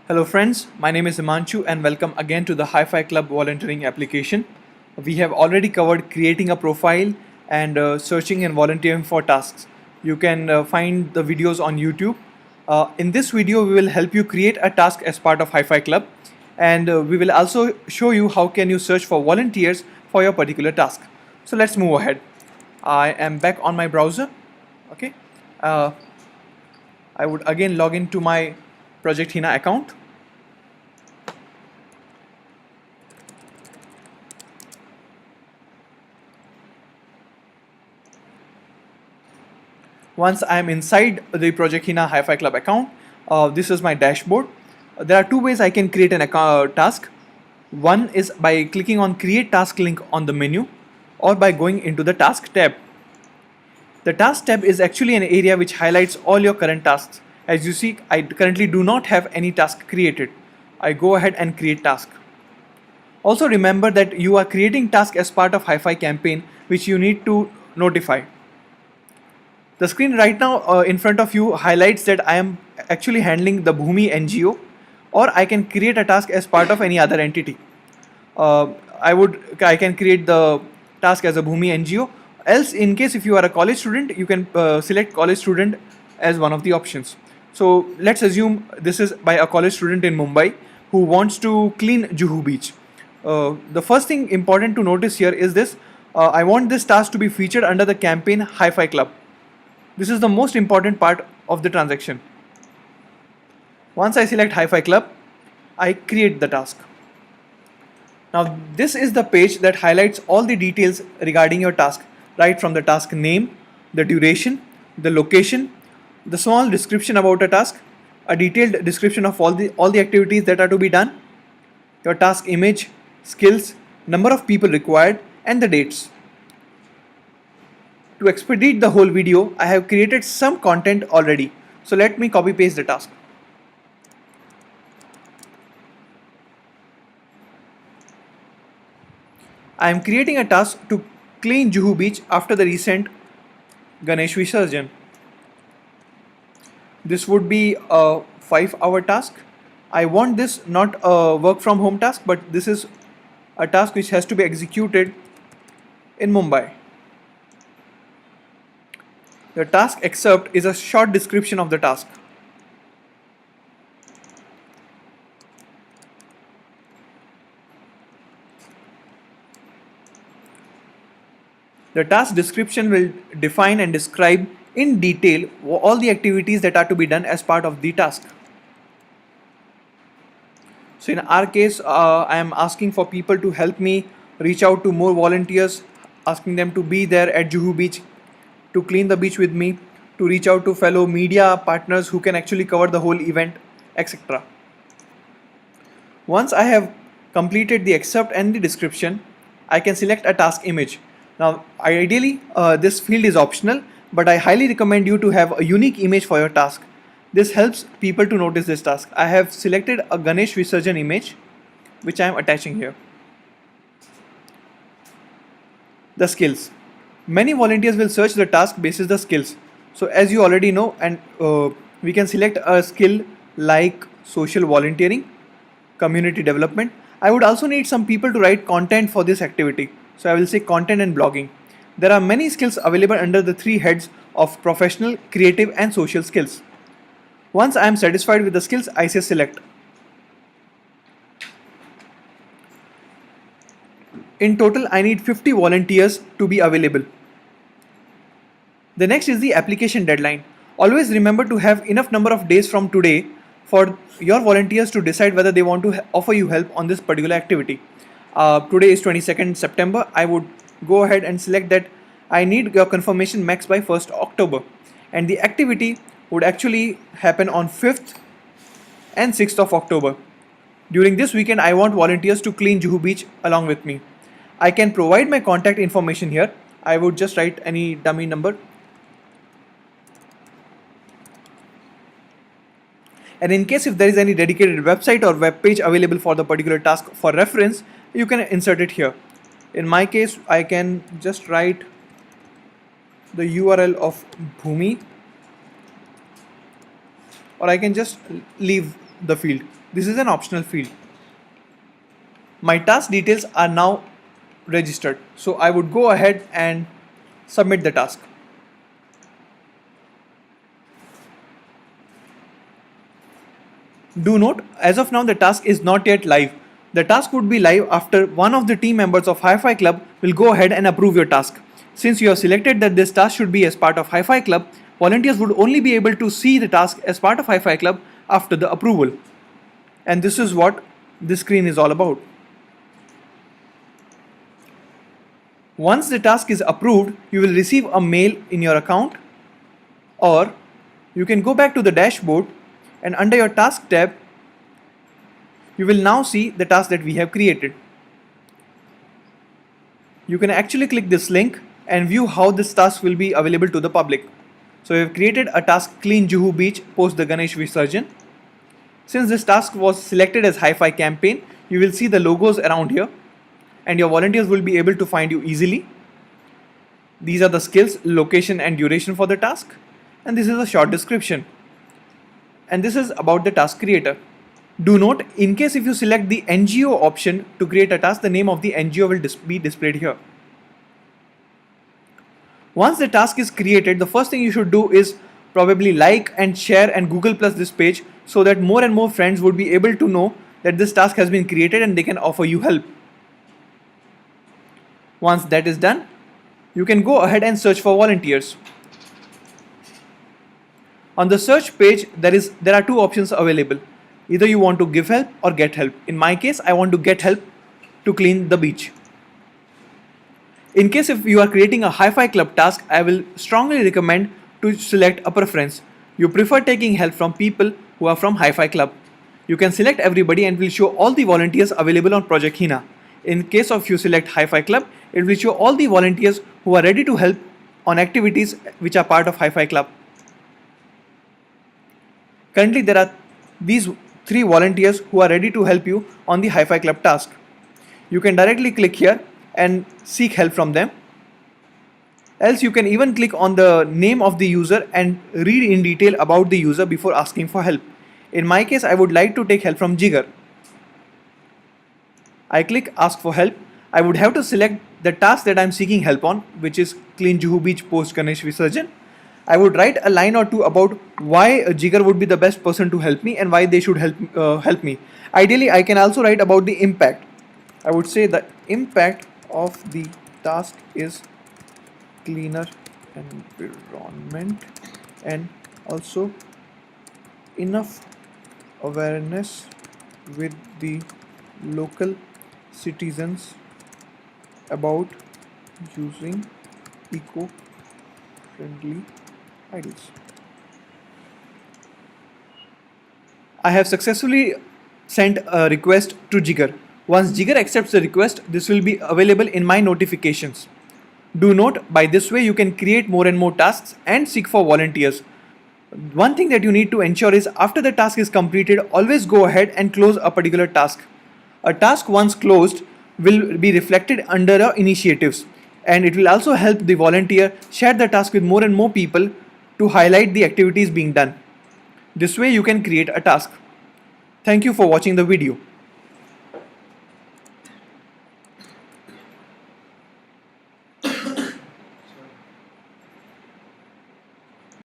Hello friends, my name is Himanshu and welcome again to the Hi-Fi Club volunteering application. We have already covered creating a profile and searching and volunteering for tasks. You can find the videos on YouTube. In this video, we will help you create a task as part of Hi-Fi Club, and we will also show you how can you search for volunteers for your particular task. So let's move ahead. I am back on my browser. Okay. Uh, I would again log into my Project Hina account. Once I am inside the Project Hina Hi-Fi Club account, this is my dashboard. There are two ways I can create an task. One is by clicking on Create Task link on the menu, or by going into the Task tab. The Task tab is actually an area which highlights all your current tasks. As you see, I currently do not have any task created. I go ahead and create task. Also remember that you are creating task as part of Hi-Fi campaign, which you need to notify. The screen right now in front of you highlights that I am actually handling the Bhumi NGO, or I can create a task as part of any other entity. I can create the task as a Bhumi NGO. Else, in case if you are a college student, you can select college student as one of the options. So let's assume this is by a college student in Mumbai who wants to clean Juhu Beach. The first thing important to notice here is this. I want this task to be featured under the campaign Hi-Fi Club. This is the most important part of the transaction. Once I select Hi-Fi Club, I create the task. Now this is the page that highlights all the details regarding your task, right from the task name, the duration, the location, the small description about a task, a detailed description of all the activities that are to be done, your task image, skills, number of people required, and the dates. To expedite the whole video, I have created some content already. So let me copy paste the task. I am creating a task to clean Juhu Beach after the recent Ganesh Visarjan. This would be a 5-hour task. I want this not a work from home task, but this is a task which has to be executed in Mumbai. The task excerpt is a short description of the task. The task description will define and describe in detail all the activities that are to be done as part of the task. So in our case, I am asking for people to help me reach out to more volunteers, asking them to be there at Juhu Beach, to clean the beach with me, to reach out to fellow media partners who can actually cover the whole event, etc. Once I have completed the excerpt and the description, I can select a task image. Now, ideally, this field is optional, but I highly recommend you to have a unique image for your task. This helps people to notice this task. I have selected a Ganesh Visarjan image, which I am attaching here. The skills. Many volunteers will search the task basis the skills. So as you already know, and we can select a skill like social volunteering, community development. I would also need some people to write content for this activity. So I will say content and blogging. There are many skills available under the 3 heads of professional, creative and social skills. Once I am satisfied with the skills, I say select. In total, I need 50 volunteers to be available. The next is the application deadline. Always remember to have enough number of days from today for your volunteers to decide whether they want to offer you help on this particular activity. Today is 22nd September. I would go ahead and select that I need your confirmation max by 1st October. And the activity would actually happen on 5th and 6th of October. During this weekend, I want volunteers to clean Juhu Beach along with me. I can provide my contact information here. I would just write any dummy number. And in case if there is any dedicated website or web page available for the particular task for reference, you can insert it here. In my case, I can just write the URL of Bhumi, or I can just leave the field. This is an optional field. My task details are now registered. So I would go ahead and submit the task. Do note, as of now the task is not yet live. The task would be live after one of the team members of Hi-Fi Club will go ahead and approve your task. Since you have selected that this task should be as part of Hi-Fi Club, volunteers would only be able to see the task as part of Hi-Fi Club after the approval. And this is what this screen is all about. Once the task is approved, you will receive a mail in your account, or you can go back to the dashboard and under your task tab, you will now see the task that we have created. You can actually click this link and view how this task will be available to the public. So we have created a task, clean Juhu beach post the Ganesh Visarjan. Since this task was selected as Hi-Fi campaign, you will see the logos around here and your volunteers will be able to find you easily. These are the skills, location and duration for the task, and this is a short description. And this is about the task creator. Do note, in case if you select the NGO option to create a task, the name of the NGO will be displayed here. Once the task is created, the first thing you should do is probably like and share and Google+ this page so that more and more friends would be able to know that this task has been created and they can offer you help. Once that is done, you can go ahead and search for volunteers. On the search page, there are two options available. Either you want to give help or get help. In my case, I want to get help to clean the beach. In case if you are creating a Hi-Fi Club task, I will strongly recommend to select a preference. You prefer taking help from people who are from Hi-Fi Club. You can select everybody and will show all the volunteers available on Project Hina. In case of you select Hi-Fi Club, it will show all the volunteers who are ready to help on activities which are part of Hi-Fi Club. Currently, there are these 3 volunteers who are ready to help you on the Hi-Fi Club task. You can directly click here and seek help from them. Else you can even click on the name of the user and read in detail about the user before asking for help. In my case, I would like to take help from Jigar. I click ask for help. I would have to select the task that I am seeking help on, which is clean Juhu beach post Ganesh Visarjan. I would write a line or two about why Jigar would be the best person to help me and why they should help me. Ideally, I can also write about the impact. I would say the impact of the task is cleaner environment and also enough awareness with the local citizens about using eco-friendly ideas. I have successfully sent a request to Jigar. Once Jigar accepts the request, this will be available in my notifications. Do note, by this way you can create more and more tasks and seek for volunteers. One thing that you need to ensure is after the task is completed, always go ahead and close a particular task. A task once closed will be reflected under initiatives, and it will also help the volunteer share the task with more and more people to highlight the activities being done. This way you can create a task. Thank you for watching the video.